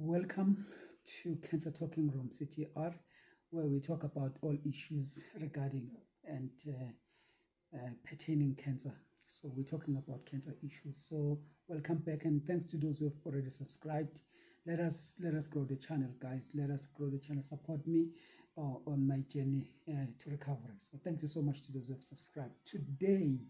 Welcome to Cancer Talking Room CTR, where we talk about all issues regarding and pertaining cancer. So we're talking about cancer issues. So welcome back, and thanks to those who have already subscribed. Let us grow the channel, guys. Let us grow the channel. Support me on my journey to recovery. So thank you so much to those who have subscribed. Today,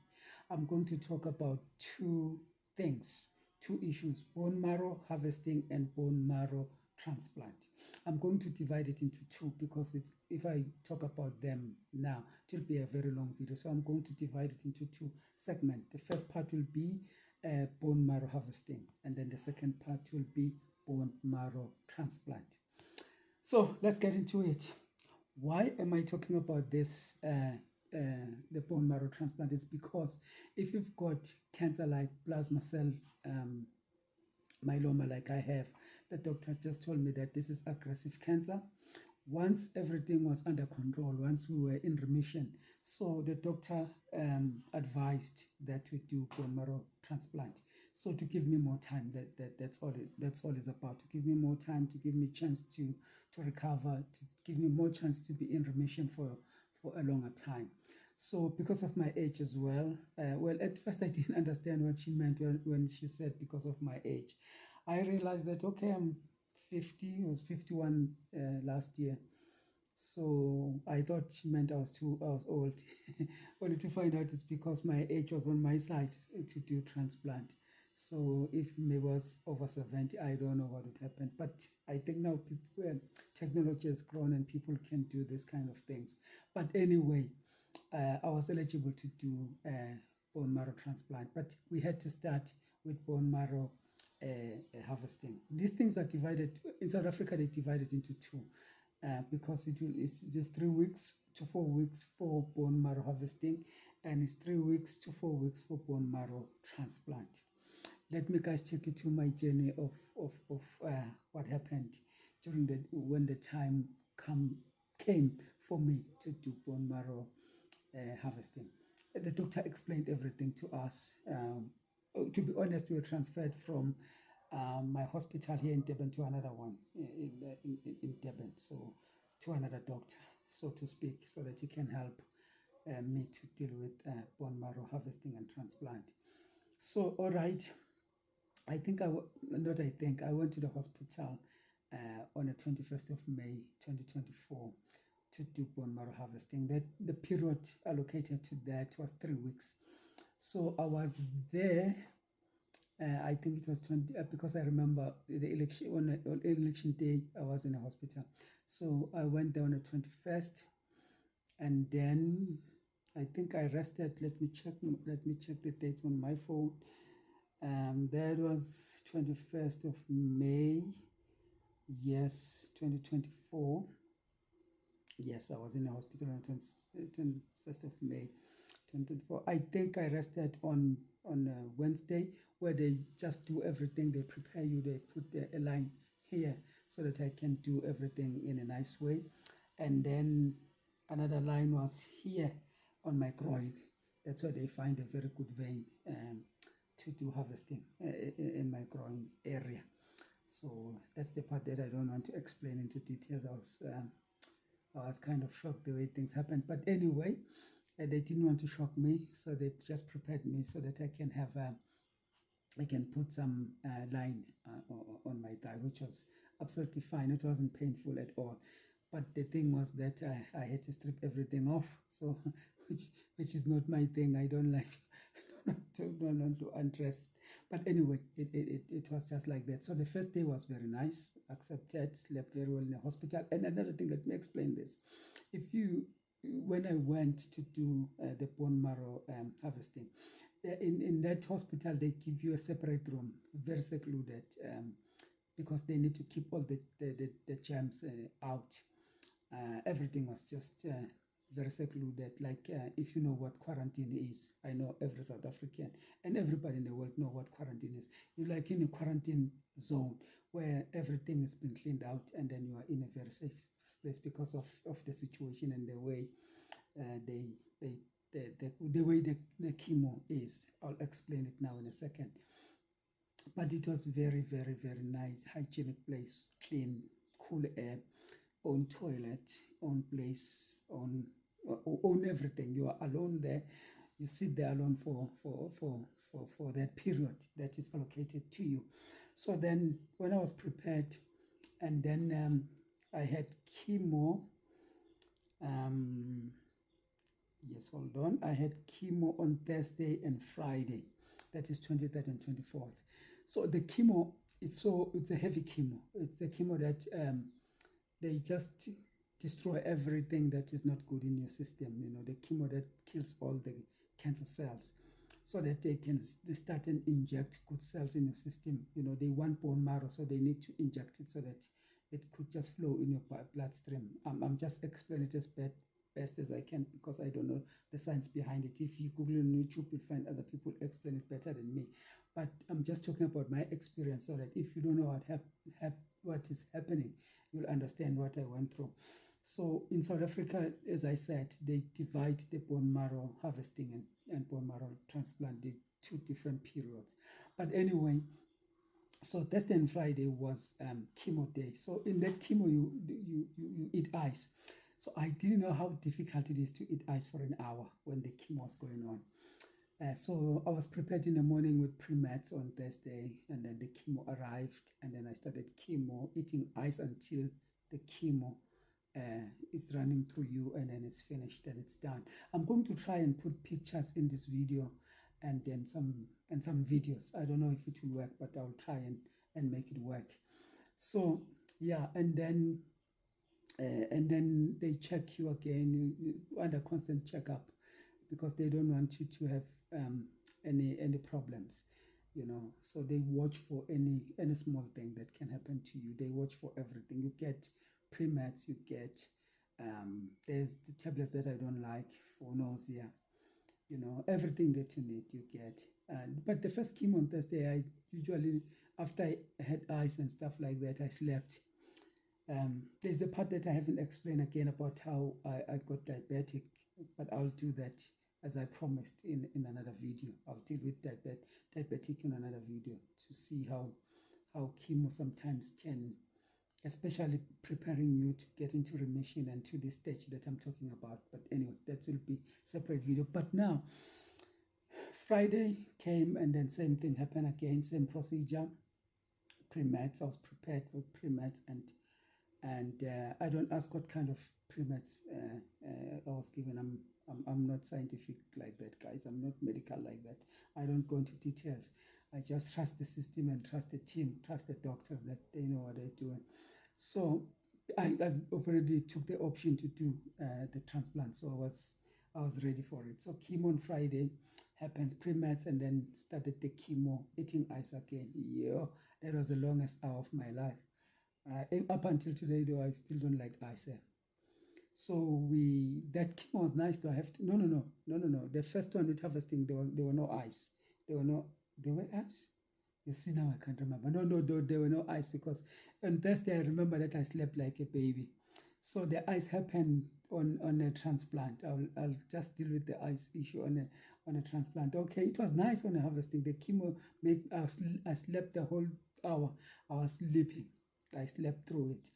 I'm going to talk about two things, two issues: bone marrow harvesting and bone marrow transplant. I'm going to divide it into two because if I talk about them now, it will be a very long video. So I'm going to divide it into two segments. The first part will be bone marrow harvesting, and then the second part will be bone marrow transplant. So let's get into it. Why am I talking about this? The bone marrow transplant is because if you've got cancer like plasma cell myeloma, like I have, the doctors just told me that this is aggressive cancer. Once everything was under control, once we were in remission, so the doctor advised that we do bone marrow transplant. So to give me more time, that's all it's about. To give me more time, to give me chance to recover, to give me more chance to be in remission for a longer time. So because of my age as well, at first I didn't understand what she meant when she said because of my age. I realized that, okay, I'm 50, I was 51 last year. So I thought she meant I was old. Only to find out it's because my age was on my side to do transplant. So if me was over 70, I don't know what would happen. But I think now technology has grown and people can do this kind of things. But anyway, I was eligible to do bone marrow transplant, but we had to start with bone marrow harvesting. These things are divided in South Africa. They divided into two because it's just 3 weeks to 4 weeks for bone marrow harvesting, and it's 3 weeks to 4 weeks for bone marrow transplant. Let me, guys, take you to my journey of what happened during when the time came for me to do bone marrow harvesting. The doctor explained everything to us. To be honest, we were transferred from my hospital here in Durban to another one in Durban, so to another doctor, so to speak, so that he can help me to deal with bone marrow harvesting and transplant. So, all right, I went to the hospital on the 21st of May 2024 to do bone marrow harvesting. That the period allocated to that was 3 weeks. So I was there. I think it was 20 because I remember the election on election day. I was in a hospital, so I went there on the 21st, and then I think I rested. Let me check the dates on my phone. That was 21st of May. Yes, 2024. Yes, I was in the hospital on 21st of May 2024. I think I rested on Wednesday, where they just do everything. They prepare you. They put a line here so that I can do everything in a nice way. And then another line was here on my groin. That's where they find a very good vein to do harvesting in my groin area. So that's the part that I don't want to explain into details. I was kind of shocked the way things happened. But anyway, they didn't want to shock me, so they just prepared me so that I can have I can put some line on my thigh, which was absolutely fine. It wasn't painful at all. But the thing was that I had to strip everything off, so which is not my thing. I don't like don't want to undress. But anyway, it was just like that. So the first day was very nice, accepted, slept very well in the hospital. And another thing, let me explain this. When I went to do the bone marrow harvesting, in that hospital, they give you a separate room, very secluded, because they need to keep all the germs out. Everything was just very secluded. Like if you know what quarantine is, I know every South African and everybody in the world know what quarantine is. You're like in a quarantine zone where everything has been cleaned out, and then you are in a very safe place because of the situation and the way the way the chemo is. I'll explain it now in a second. But it was very, very, very nice, hygienic place, clean, cool air, own toilet, own place, own everything. You are alone there. You sit there alone for that period that is allocated to you. So then when I was prepared, and then I had chemo. Yes, hold on. I had chemo on Thursday and Friday. That is 23rd and 24th. So the chemo it's a heavy chemo. It's a chemo that they just destroy everything that is not good in your system. You know, the chemo that kills all the cancer cells, so that they start and inject good cells in your system. You know, they want bone marrow, so they need to inject it so that it could just flow in your bloodstream. I'm just explaining it as best as I can because I don't know the science behind it. If you Google on YouTube, you'll find other people explain it better than me. But I'm just talking about my experience so that if you don't know what is happening, you'll understand what I went through. So in South Africa, as I said, they divide the bone marrow harvesting and bone marrow transplant, the two different periods. But anyway, so Thursday and Friday was chemo day. So in that chemo, you eat ice. So I didn't know how difficult it is to eat ice for an hour when the chemo was going on. So I was prepared in the morning with pre-meds on Thursday, and then the chemo arrived, and then I started chemo, eating ice until the chemo is running through you, and then it's finished and it's done. I'm going to try and put pictures in this video, and then some videos. I don't know if it will work, but I'll try and make it work. So yeah, and then they check you again, you under constant checkup, because they don't want you to have any problems, you know. So they watch for any small thing that can happen to you. They watch for everything. You get pre-meds, you get there's the tablets that I don't like for nausea, you know, everything that you need you get. But the first chemo on Thursday, I usually, after I had ice and stuff like that, I slept. There's the part that I haven't explained again about how I got diabetic, but I'll do that as I promised in another video. I'll deal with diabetic in another video to see how chemo sometimes can, especially preparing you to get into remission and to the stage that I'm talking about. But anyway, that will be separate video. But now, Friday came and then same thing happened again, same procedure, pre-meds. I was prepared with pre-meds and I don't ask what kind of pre-meds I was given. I'm not scientific like that, guys. I'm not medical like that. I don't go into details. I just trust the system and trust the team, trust the doctors that they know what they're doing. So I've already took the option to do the transplant. So I was ready for it. So chemo on Friday happens, pre-meds, and then started the chemo, eating ice again. Yeah, that was the longest hour of my life. Up until today, though, I still don't like ice. So that chemo was nice to have. No. The first one with harvesting, there were no ice. There were ice. You see now, I can't remember. No, there were no ice because on Thursday I remember that I slept like a baby. So the ice happened on a transplant. I'll just deal with the ice issue on a transplant. Okay, it was nice on a harvesting. The chemo I slept the whole hour. I was sleeping. I slept through it.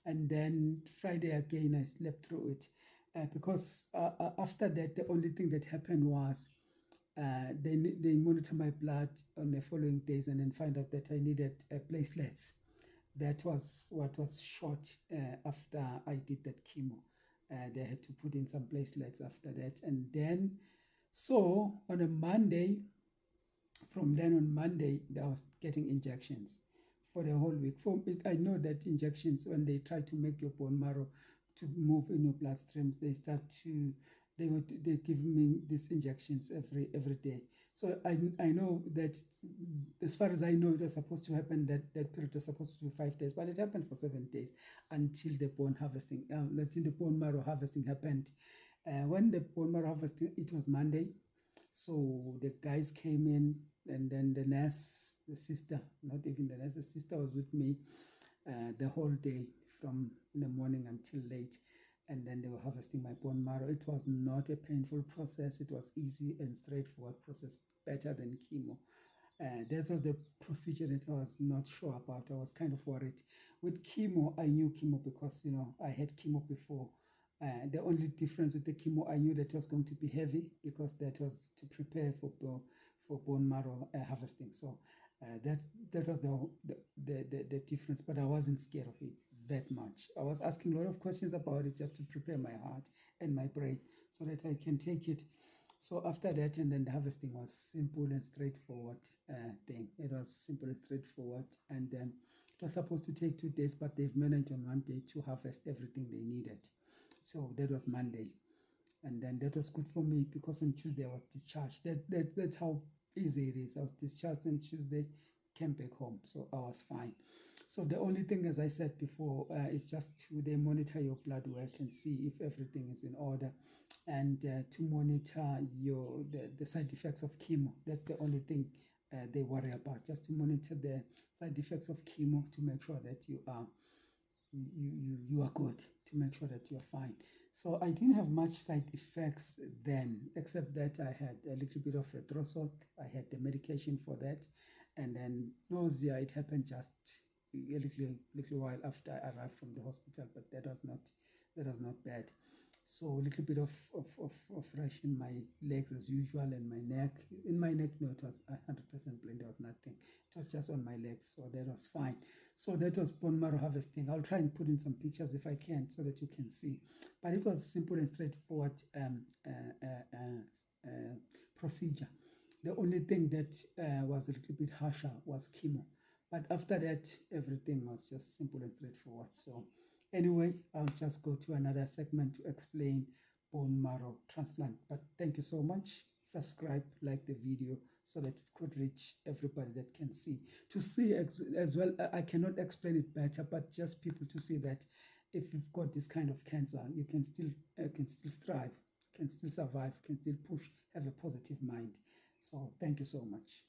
And then Friday again, I slept through it. Because after that, the only thing that happened was they monitor my blood on the following days and then find out that I needed platelets. That was what was short after I did that chemo. They had to put in some platelets after that. And then, so on a Monday, from then on Monday, I was getting injections for the whole week. I know that injections, when they try to make your bone marrow to move in your bloodstreams, they give me these injections every day. So I know that, as far as I know, it was supposed to happen, that period was supposed to be 5 days, but it happened for 7 days until the bone marrow harvesting happened. When the bone marrow harvesting, it was Monday. So the guys came in, and then the nurse, the sister, not even the nurse, the sister was with me the whole day from in the morning until late. And then they were harvesting my bone marrow. It was not a painful process. It was easy and straightforward process, better than chemo. That was the procedure that I was not sure about. I was kind of worried. With chemo, I knew chemo because, I had chemo before. The only difference with the chemo, I knew that it was going to be heavy because that was to prepare for bone marrow harvesting. So that was the difference, but I wasn't scared of it that much. I was asking a lot of questions about it just to prepare my heart and my brain so that I can take it. So after that, and then the harvesting was simple and straightforward thing. It was simple and straightforward, and then it was supposed to take 2 days, but they've managed on one day to harvest everything they needed. So that was Monday, and then that was good for me because on Tuesday I was discharged. That's how easy it is. I was discharged on Tuesday, came back home, so I was fine. So the only thing, as I said before, is just to they monitor your blood work and see if everything is in order, and to monitor the side effects of chemo. That's the only thing they worry about. Just to monitor the side effects of chemo to make sure that you are good, to make sure that you are fine. So I didn't have much side effects then, except that I had a little bit of a throat sore. I had the medication for that, and then nausea. It happened just a little while after I arrived from the hospital, but that was not bad. So a little bit of rash in my legs as usual, and my neck. In my neck, no, it was 100% plain. There was nothing. It was just on my legs, so that was fine. So that was bone marrow harvesting. I'll try and put in some pictures if I can so that you can see. But it was simple and straightforward procedure. The only thing that was a little bit harsher was chemo. But after that, everything was just simple and straightforward. So anyway, I'll just go to another segment to explain bone marrow transplant. But thank you so much. Subscribe, like the video so that it could reach everybody that can see. To see as well, I cannot explain it better, but just people to see that if you've got this kind of cancer, you can still strive, can still survive, can still push, have a positive mind. So thank you so much.